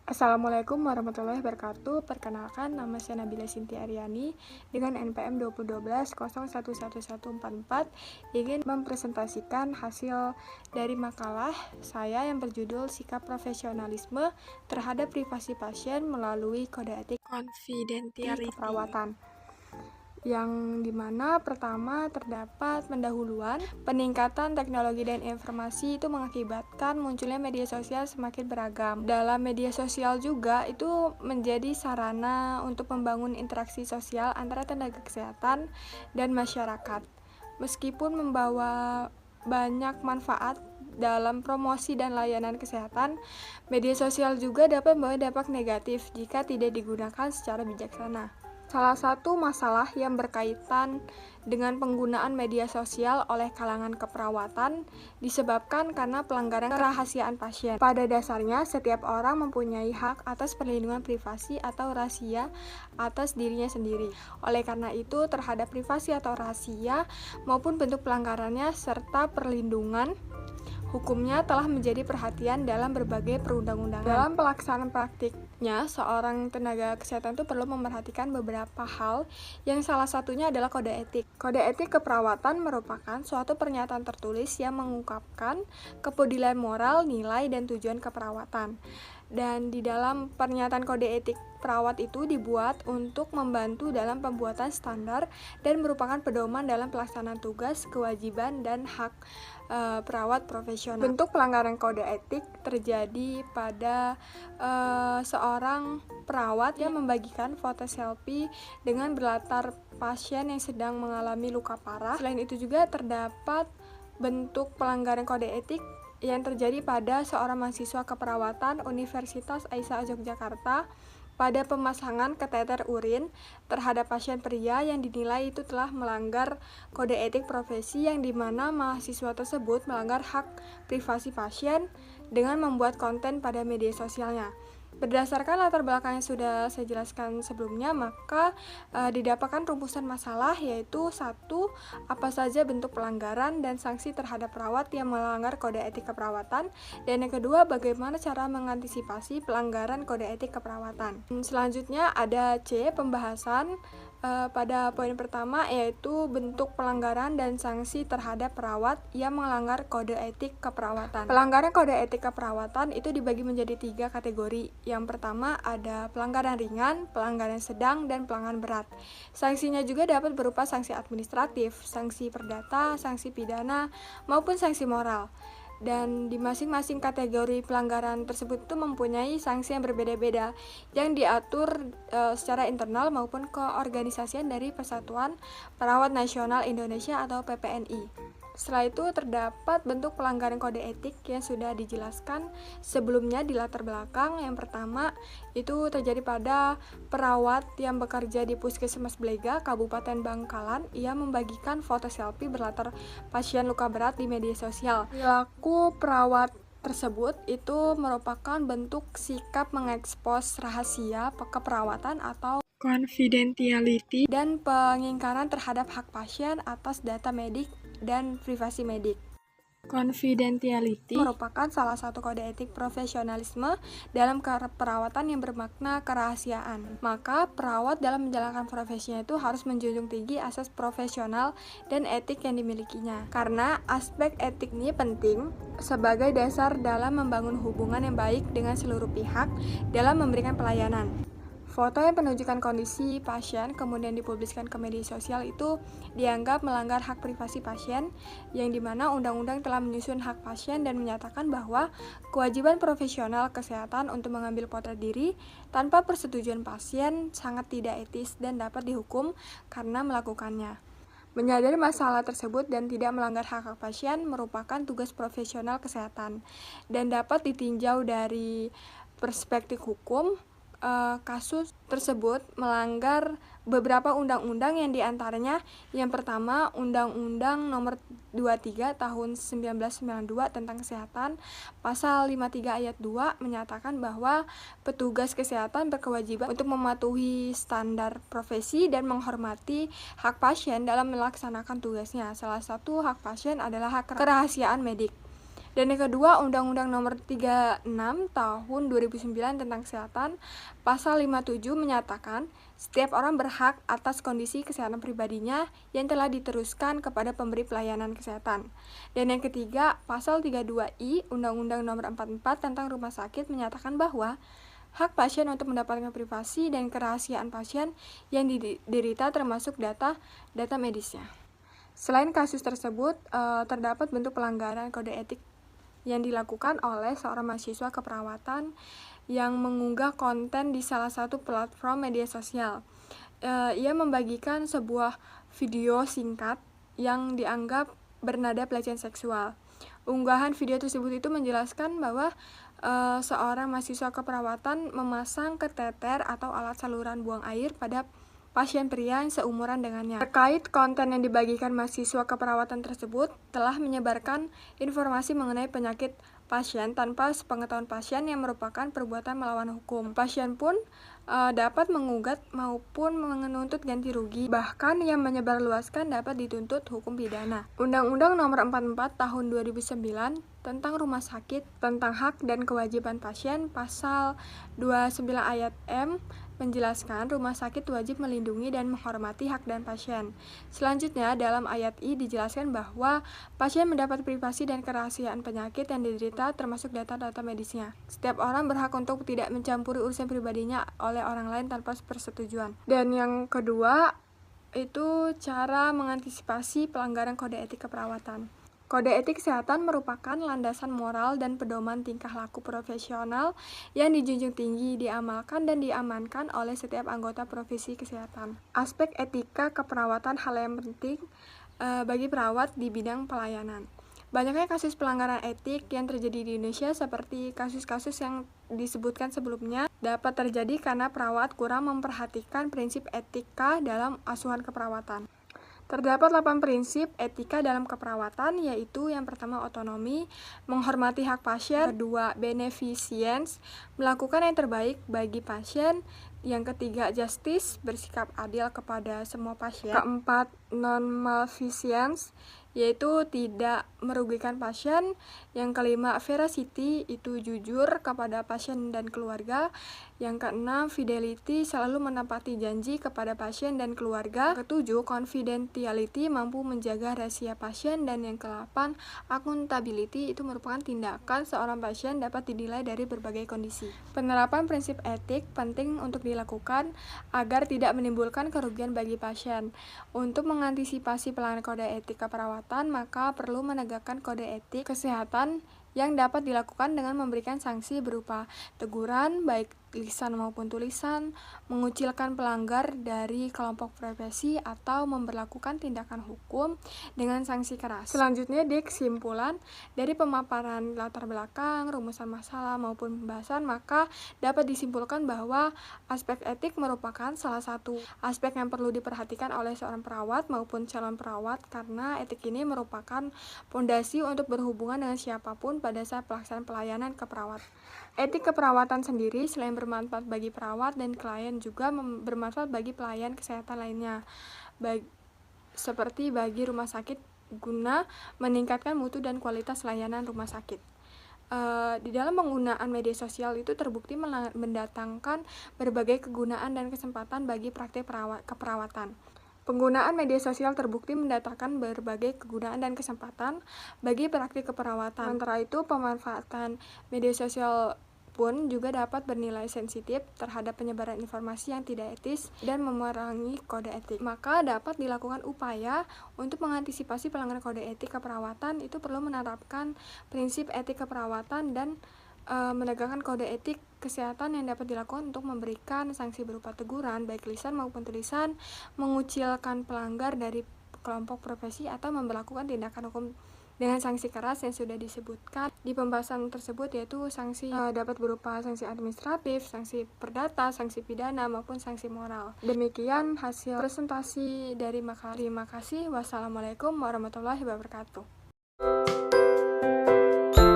Assalamualaikum warahmatullahi wabarakatuh. Perkenalkan, nama saya Nabila Sinti Aryani dengan NPM 2012-011144 ingin mempresentasikan hasil dari makalah saya yang berjudul Sikap Profesionalisme terhadap Privasi Pasien melalui Kode Etik Konfidensialiti Keperawatan, yang dimana pertama terdapat pendahuluan. Peningkatan teknologi dan informasi itu mengakibatkan munculnya media sosial semakin beragam. Dalam media sosial juga itu menjadi sarana untuk membangun interaksi sosial antara tenaga kesehatan dan masyarakat. Meskipun membawa banyak manfaat dalam promosi dan layanan kesehatan, media sosial juga dapat membawa dampak negatif jika tidak digunakan secara bijaksana. Salah satu masalah yang berkaitan dengan penggunaan media sosial oleh kalangan keperawatan disebabkan karena pelanggaran kerahasiaan pasien. Pada dasarnya, setiap orang mempunyai hak atas perlindungan privasi atau rahasia atas dirinya sendiri. Oleh karena itu, terhadap privasi atau rahasia maupun bentuk pelanggarannya serta perlindungan hukumnya telah menjadi perhatian dalam berbagai perundang-undangan. Dalam pelaksanaan praktiknya, seorang tenaga kesehatan itu perlu memperhatikan beberapa hal, yang salah satunya adalah kode etik. Kode etik keperawatan merupakan suatu pernyataan tertulis yang mengungkapkan kepedulian moral, nilai, dan tujuan keperawatan. Dan di dalam pernyataan kode etik perawat itu dibuat untuk membantu dalam pembuatan standar dan merupakan pedoman dalam pelaksanaan tugas, kewajiban, dan hak perawat profesional. Bentuk pelanggaran kode etik terjadi pada seorang perawat yang membagikan foto selfie dengan berlatar pasien yang sedang mengalami luka parah. Selain itu juga terdapat bentuk pelanggaran kode etik yang terjadi pada seorang mahasiswa keperawatan Universitas Aisyah Yogyakarta pada pemasangan kateter urin terhadap pasien pria yang dinilai itu telah melanggar kode etik profesi, yang dimana mahasiswa tersebut melanggar hak privasi pasien dengan membuat konten pada media sosialnya. Berdasarkan latar belakang yang sudah saya jelaskan sebelumnya, maka didapatkan rumusan masalah, yaitu 1. Apa saja bentuk pelanggaran dan sanksi terhadap perawat yang melanggar kode etik keperawatan, dan yang kedua, bagaimana cara mengantisipasi pelanggaran kode etik keperawatan. Selanjutnya ada C, pembahasan pada poin pertama, yaitu bentuk pelanggaran dan sanksi terhadap perawat yang melanggar kode etik keperawatan. Pelanggaran kode etik keperawatan itu dibagi menjadi 3 kategori. Yang pertama ada pelanggaran ringan, pelanggaran sedang, dan pelanggaran berat. Sanksinya juga dapat berupa sanksi administratif, sanksi perdata, sanksi pidana, maupun sanksi moral. Dan di masing-masing kategori pelanggaran tersebut itu mempunyai sanksi yang berbeda-beda yang diatur secara internal maupun keorganisasian dari Persatuan Perawat Nasional Indonesia atau PPNI. Setelah itu terdapat bentuk pelanggaran kode etik yang sudah dijelaskan sebelumnya di latar belakang. Yang pertama itu terjadi pada perawat yang bekerja di Puskesmas Blega, Kabupaten Bangkalan. Ia membagikan foto selfie berlatar pasien luka berat di media sosial. Perilaku perawat tersebut itu merupakan bentuk sikap mengekspos rahasia keperawatan atau confidentiality dan pengingkaran terhadap hak pasien atas data medik dan privasi medik. Confidentiality merupakan salah satu kode etik profesionalisme dalam keperawatan yang bermakna kerahasiaan. Maka perawat dalam menjalankan profesinya itu harus menjunjung tinggi asas profesional dan etik yang dimilikinya. Karena aspek etik ini penting sebagai dasar dalam membangun hubungan yang baik dengan seluruh pihak dalam memberikan pelayanan. Foto yang menunjukkan kondisi pasien kemudian dipublikasikan ke media sosial itu dianggap melanggar hak privasi pasien, yang dimana undang-undang telah menyusun hak pasien dan menyatakan bahwa kewajiban profesional kesehatan untuk mengambil potret diri tanpa persetujuan pasien sangat tidak etis dan dapat dihukum karena melakukannya. Menyadari masalah tersebut dan tidak melanggar hak pasien merupakan tugas profesional kesehatan dan dapat ditinjau dari perspektif hukum. Kasus tersebut melanggar beberapa undang-undang, yang diantaranya yang pertama Undang-Undang Nomor 23 Tahun 1992 tentang Kesehatan, Pasal 53 Ayat 2 menyatakan bahwa petugas kesehatan berkewajiban untuk mematuhi standar profesi dan menghormati hak pasien dalam melaksanakan tugasnya. Salah satu hak pasien adalah hak kerahasiaan medik. Dan yang kedua, Undang-Undang Nomor 36 Tahun 2009 tentang Kesehatan, Pasal 57 menyatakan setiap orang berhak atas kondisi kesehatan pribadinya yang telah diteruskan kepada pemberi pelayanan kesehatan. Dan yang ketiga, Pasal 32I Undang-Undang Nomor 44 tentang Rumah Sakit menyatakan bahwa hak pasien untuk mendapatkan privasi dan kerahasiaan pasien yang diderita termasuk data medisnya. Selain kasus tersebut, terdapat bentuk pelanggaran kode etik yang dilakukan oleh seorang mahasiswa keperawatan yang mengunggah konten di salah satu platform media sosial. Ia membagikan sebuah video singkat yang dianggap bernada pelecehan seksual. Unggahan video tersebut itu menjelaskan bahwa seorang mahasiswa keperawatan memasang kateter atau alat saluran buang air pada pasien pria yang seumuran dengannya. Terkait konten yang dibagikan mahasiswa keperawatan tersebut telah menyebarkan informasi mengenai penyakit pasien tanpa sepengetahuan pasien yang merupakan perbuatan melawan hukum. Pasien pun dapat menggugat maupun menuntut ganti rugi, bahkan yang menyebarluaskan dapat dituntut hukum pidana. Undang-Undang Nomor 44 Tahun 2009 tentang Rumah Sakit tentang hak dan kewajiban pasien, Pasal 29 ayat M menjelaskan rumah sakit wajib melindungi dan menghormati hak dan pasien. Selanjutnya, dalam ayat I dijelaskan bahwa pasien mendapat privasi dan kerahasiaan penyakit yang diderita termasuk data-data medisnya. Setiap orang berhak untuk tidak mencampuri urusan pribadinya oleh orang lain tanpa persetujuan. Dan yang kedua, itu cara mengantisipasi pelanggaran kode etik keperawatan. Kode etik kesehatan merupakan landasan moral dan pedoman tingkah laku profesional yang dijunjung tinggi, diamalkan dan diamankan oleh setiap anggota profesi kesehatan. Aspek etika keperawatan hal yang penting bagi perawat di bidang pelayanan. Banyaknya kasus pelanggaran etik yang terjadi di Indonesia seperti kasus-kasus yang disebutkan sebelumnya dapat terjadi karena perawat kurang memperhatikan prinsip etika dalam asuhan keperawatan. Terdapat 8 prinsip etika dalam keperawatan, yaitu yang pertama otonomi, menghormati hak pasien, kedua beneficence, melakukan yang terbaik bagi pasien, yang ketiga justice, bersikap adil kepada semua pasien, keempat non-malfeasance, yaitu tidak merugikan pasien, yang kelima veracity, itu jujur kepada pasien dan keluarga, yang keenam fidelity, selalu menepati janji kepada pasien dan keluarga, ketujuh confidentiality, mampu menjaga rahasia pasien, dan yang ke-8 accountability, itu merupakan tindakan seorang pasien dapat dinilai dari berbagai kondisi. Penerapan prinsip etik penting untuk dilakukan agar tidak menimbulkan kerugian bagi pasien. Untuk mengantisipasi pelanggaran kode etik keperawatan, maka perlu menegakkan kode etik kesehatan yang dapat dilakukan dengan memberikan sanksi berupa teguran, baik lisan maupun tulisan, mengucilkan pelanggar dari kelompok profesi, atau memberlakukan tindakan hukum dengan sanksi keras. Selanjutnya, di kesimpulan dari pemaparan latar belakang, rumusan masalah maupun pembahasan, maka dapat disimpulkan bahwa aspek etik merupakan salah satu aspek yang perlu diperhatikan oleh seorang perawat maupun calon perawat, karena etik ini merupakan fondasi untuk berhubungan dengan siapapun pada saat pelaksanaan pelayanan keperawat. Etik keperawatan sendiri selain bermanfaat bagi perawat dan klien juga bermanfaat bagi pelayan kesehatan lainnya, seperti bagi rumah sakit guna meningkatkan mutu dan kualitas layanan rumah sakit. Di dalam penggunaan media sosial itu terbukti mendatangkan berbagai kegunaan dan kesempatan bagi praktik keperawatan. Penggunaan media sosial terbukti mendatangkan berbagai kegunaan dan kesempatan bagi praktik keperawatan. Sementara itu, pemanfaatan media sosial pun juga dapat bernilai sensitif terhadap penyebaran informasi yang tidak etis dan memerangi kode etik. Maka dapat dilakukan upaya untuk mengantisipasi pelanggaran kode etik keperawatan. Itu perlu menerapkan prinsip etik keperawatan dan menegakkan kode etik kesehatan yang dapat dilakukan untuk memberikan sanksi berupa teguran, baik lisan maupun tulisan, mengucilkan pelanggar dari kelompok profesi, atau memberlakukan tindakan hukum dengan sanksi keras yang sudah disebutkan di pembahasan tersebut, yaitu sanksi dapat berupa sanksi administratif, sanksi perdata, sanksi pidana, maupun sanksi moral. Demikian hasil presentasi dari makalah. Terima kasih. Wassalamualaikum warahmatullahi wabarakatuh.